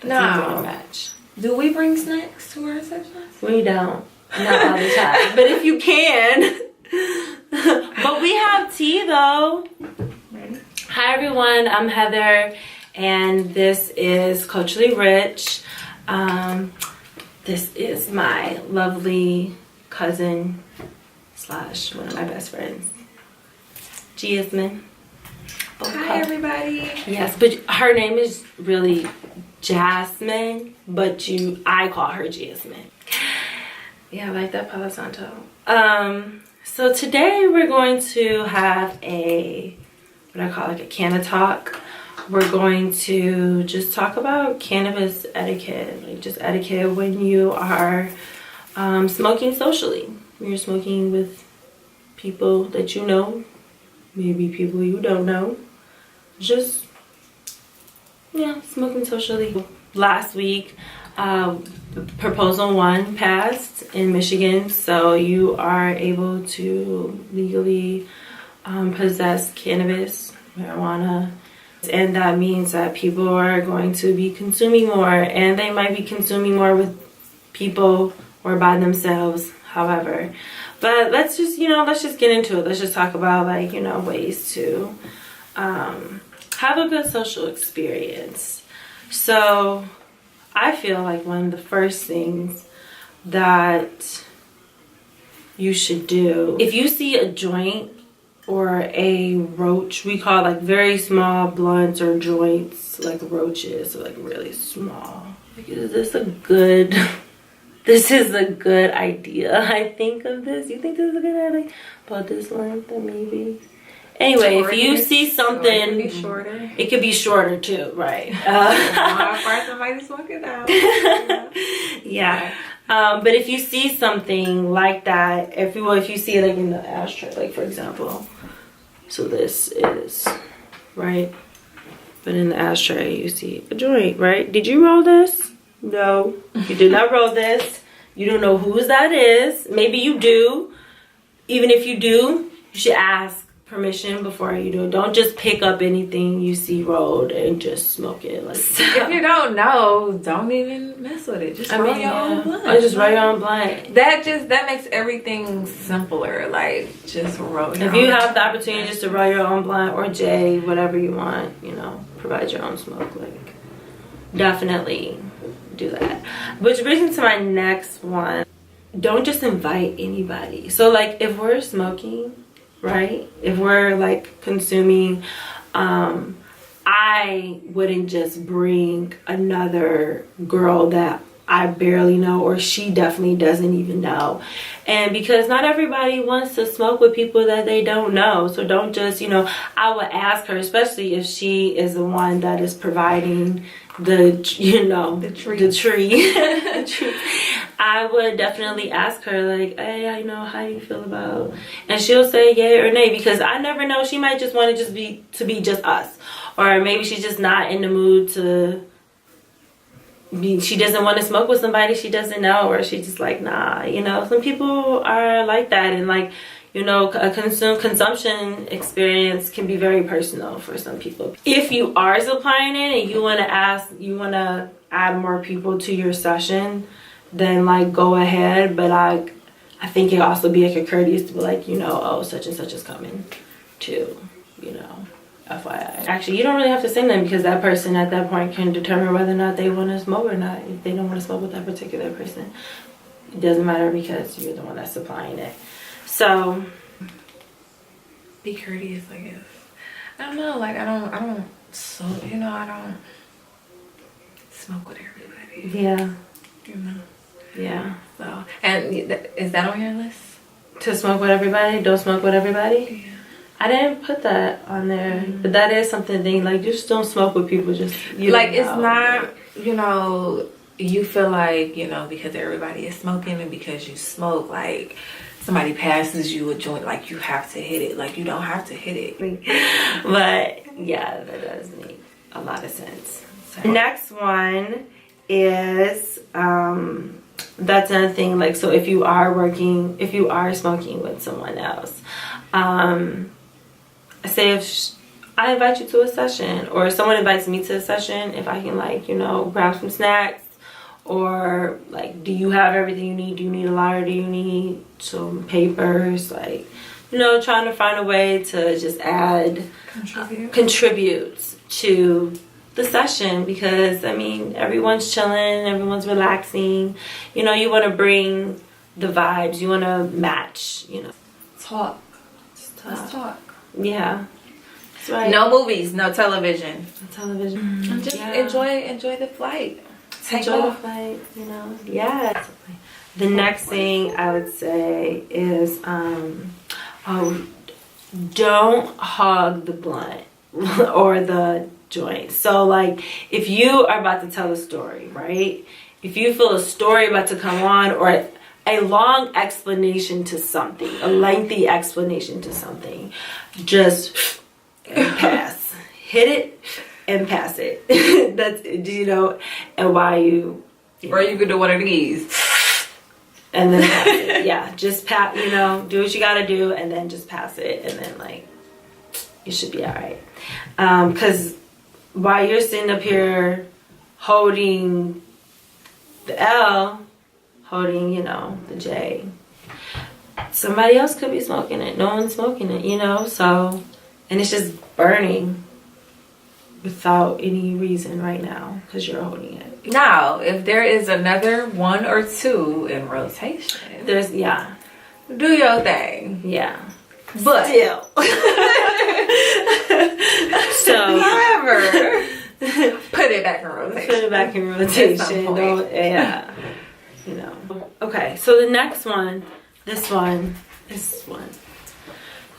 No match. Do we bring snacks to our sessions? We don't. Not all the time. But if you can. But we have tea though. Ready? Hi everyone, I'm Heather and this is Culturally Rich. This is my lovely cousin slash one of my best friends, Jasmine. Hi everybody. Yes, but her name is really Jasmine, but I call her Jasmine. Yeah, I like that Palo Santo. So today we're going to have what I call like a canna talk. We're going to just talk about cannabis etiquette, like just etiquette when you are smoking socially. When you're smoking with people that you know, maybe people you don't know. Just, yeah, smoking socially. Last week, Proposal 1 passed in Michigan, so you are able to legally possess cannabis, marijuana, and that means that people are going to be consuming more, and they might be consuming more with people or by themselves, however. But let's just get into it. Let's just talk about ways to have a good social experience. So I feel like one of the first things that you should do, if you see a joint or a roach, we call like very small blunts or joints, like roaches, so like really small. Like, is this a good this is a good idea? I think of this. You think this is a good idea? About this length, or maybe. Anyway, if you see something, it could be shorter too, right? Yeah. But if you see something like that, if you see it like in the ashtray, like for example, so this is right, but in the ashtray you see a joint, right? Did you roll this? No, you did not roll this. You don't know whose that is. Maybe you do. Even if you do, you should ask permission before you do it. Don't just pick up anything you see rolled and just smoke it. Like, if you don't know, don't even mess with it. Just roll your own blunt. Or just roll your own blunt. That makes everything simpler. Like, just roll your own. If you have the opportunity just to roll your own blunt or J, whatever you want, provide your own smoke. Like, definitely do that. Which brings me to my next one. Don't just invite anybody. So like if we're smoking, right? If we're like consuming, I wouldn't just bring another girl that I barely know, or she definitely doesn't even know. And because not everybody wants to smoke with people that they don't know. So don't just, I would ask her, especially if she is the one that is providing the tree. I would definitely ask her like, hey, how do you feel about, and she'll say yay or nay, because I never know, she might just want to be just us, or maybe she's just not in the mood she doesn't want to smoke with somebody she doesn't know, or she's just like, nah, some people are like that, and like, a consumption experience can be very personal for some people. If you are supplying it and you want to add more people to your session, then like go ahead. But I think it also be like a courteous to be like, oh, such and such is coming too, FYI. Actually, you don't really have to send them, because that person at that point can determine whether or not they want to smoke or not. If they don't want to smoke with that particular person, it doesn't matter, because you're the one that's supplying it. So be courteous, I guess. I don't know, like I don't smoke with everybody. Yeah. Yeah. So, and is that on your list? To smoke with everybody? Don't smoke with everybody? Yeah. I didn't put that on there, but that is something like, just don't smoke with people. Just like it's not, you feel like because everybody is smoking, and because you smoke, like somebody passes you a joint, like you have to hit it. Like you don't have to hit it. But yeah, that does make a lot of sense. So. Next one is that's another thing. Like, so if you are smoking with someone else, say if I invite you to a session, or someone invites me to a session, if I can, like, you know, grab some snacks, or like, do you have everything you need? Do you need a lighter? Do you need some papers? Like, you know, trying to find a way to just add, contribute to the session, because I mean, everyone's chilling, everyone's relaxing. You know, you want to bring the vibes, you want to match, you know. Talk. Let's talk. Yeah. That's right. No movies, no television. No television. And just enjoy the flight. Enjoy the flight, you know. Yeah. The next thing I would say is don't hog the blunt or the joint. So like, if you are about to tell a story, right? If you feel a story about to come on, or a long explanation to something, a lengthy explanation to something, just pass. Hit it and pass it. That's, you know, and why you or you could do one of these. And then pass it. Yeah, just pass, you know, do what you gotta do, and then just pass it, and then like, you should be all right. Because while you're sitting up here holding the L, holding, you know, the J, somebody else could be smoking it. No one's smoking it, you know, so, and it's just burning without any reason right now because you're holding it. Now, if there is another one or two in rotation, there's, yeah, do your thing. Yeah. But still. So, however, put it back in rotation. Put it back in rotation. Don't, yeah. You know. Okay, so the next one, this one.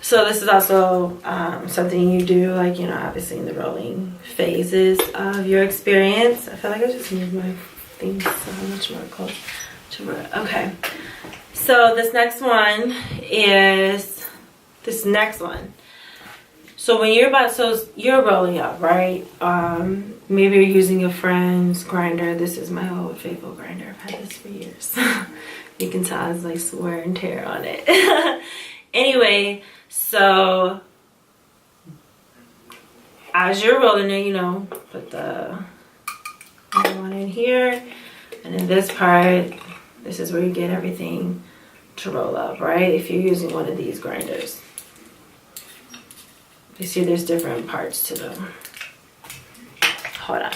So this is also something you do, like, you know, obviously in the rolling phases of your experience. I feel like I just moved my things so much more close to where, okay. So this next one is this next one. So when you're about, so you're rolling up, right? Maybe you're using a friend's grinder. This is my old faithful grinder. I've had this for years. You can tell it's like wear and tear on it. Anyway, so as you're rolling it, you know, put the one in here, and in this part, this is where you get everything to roll up, right? If you're using one of these grinders. You see there's different parts to them. Hold on.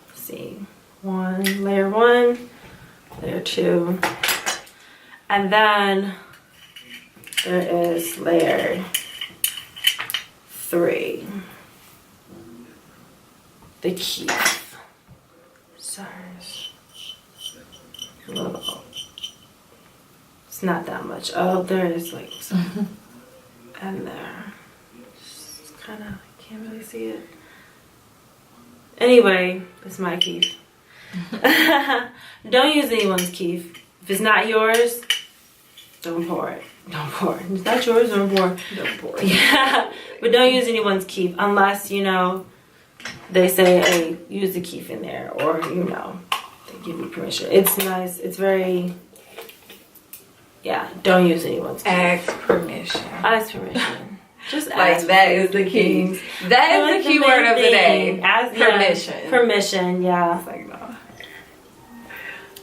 Let's see. Layer one, layer two. And then there is layer three. The keef. Sorry. Little. It's not that much. Oh, there is like some. And there. It's kind of, I can't really see it. Anyway, it's my keef. Don't use anyone's keef. If it's not yours, don't pour it. Don't pour it. If it's not yours, don't pour. Don't pour it. Yeah, but don't use anyone's keef unless, you know, they say, hey, use the keef in there, or, you know, they give you permission. It's nice. It's very, yeah, don't use anyone's keef. Ask permission. Ask permission. Just ask. Like, that is the key. That is the key word of the day. Ask permission. Yeah, permission, yeah. It's like, no.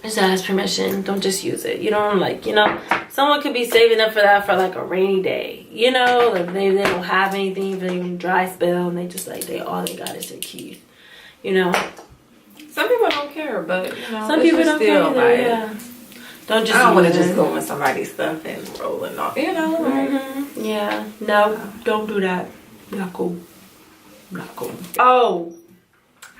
Just ask permission. Don't just use it. You don't, like, you know, someone could be saving up for that for like a rainy day. You know, like maybe they don't have anything for even dry spell, and they just like, all they got is their keys. You know? Some people don't care, but, you know, some people don't care either, yeah. Don't just, I don't want to just go in somebody's stuff and roll it off, you know? Mm-hmm. Yeah. No, don't do that. Not cool. Not cool. Oh,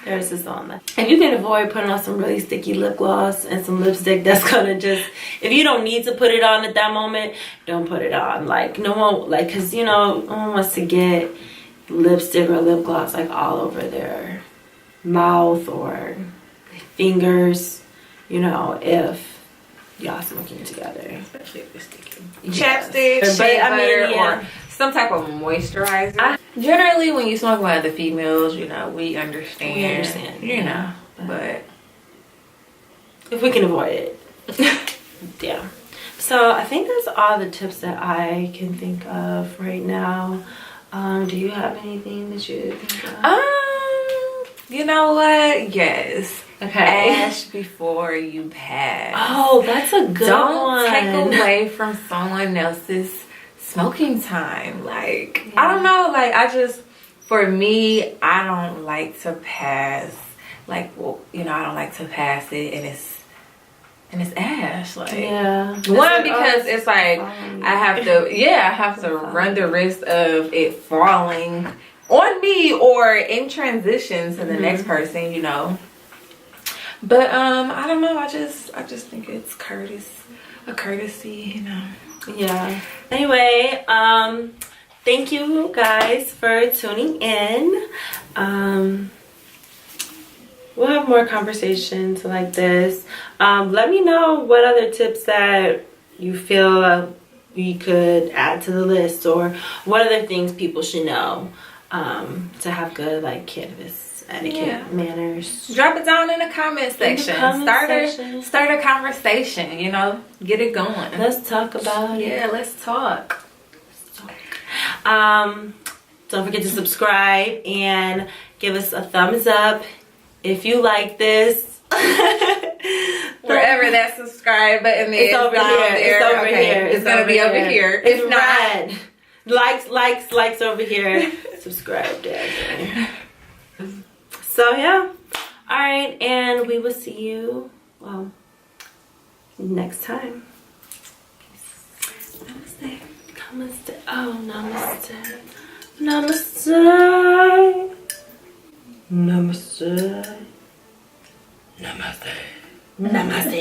there's this on that. If you can avoid putting on some really sticky lip gloss and some lipstick that's gonna just, if you don't need to put it on at that moment, don't put it on. Like, no one, like, cause, you know, no one wants to get lipstick or lip gloss like all over their mouth or fingers, you know, if y'all smoking together. Especially if it's sticky. Yes. Chapstick, shea butter, or some type of moisturizer. Generally, when you smoke with other females, you know, we understand. You know, but if we can avoid it. Yeah. So I think that's all the tips that I can think of right now. Do you have anything that you think of? You know what? Yes. Okay. Ash before you pass. Oh, that's a good Don't one. take away from someone else's smoking time. Like, I don't know. Like, for me, I don't like to pass. Like, well, you know, I don't like to pass it, and it's ash. Like, yeah. one, because it's like I have to run the risk of it falling on me or in transition to the next person, you know. But I don't know, I just think it's a courtesy, you know. Yeah. Anyway, thank you guys for tuning in. We'll have more conversations like this. Let me know what other tips that you feel we could add to the list, or what other things people should know to have good like cannabis etiquette manners. Drop it down in the comment section. Start a conversation, you know. Get it going. Let's talk about it. Yeah, let's talk. Don't forget to subscribe and give us a thumbs up if you like this. Wherever that subscribe button is, it's over here. It's over here. It's gonna be over here. It's red. Likes over here. Subscribe down there. So yeah. All right, and we will see you next time. Namaste. Namaste. Oh, namaste. Namaste. Namaste. Namaste. Namaste.